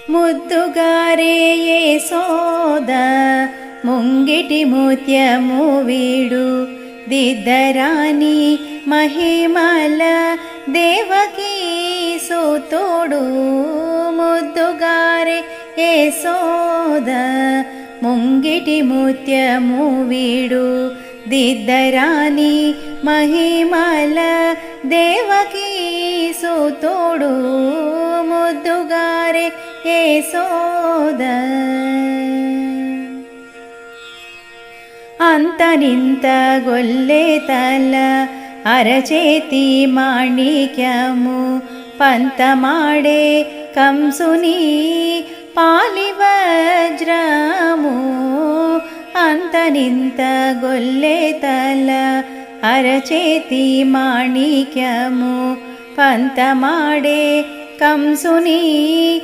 ముద్దుగారే సోద ముంగిటి ముత్యము వీడు దిద్దరాని మహిమల దేవకీ సూతుడు. ముద్దుగారే సోద ముంగిటి ముత్యము వీడు దిద్దరాని మహిమల దేవకీ సూతుడు. ముద్దుగారే సోద అంతనింత గొల్లె తల అరచేతి మాణిక్యము పంతమాడే కంసుని పాలి వజ్రము. అంతనింత గొల్లె తల అరచేతి మాణిక్యము పంతమాడే కంసుని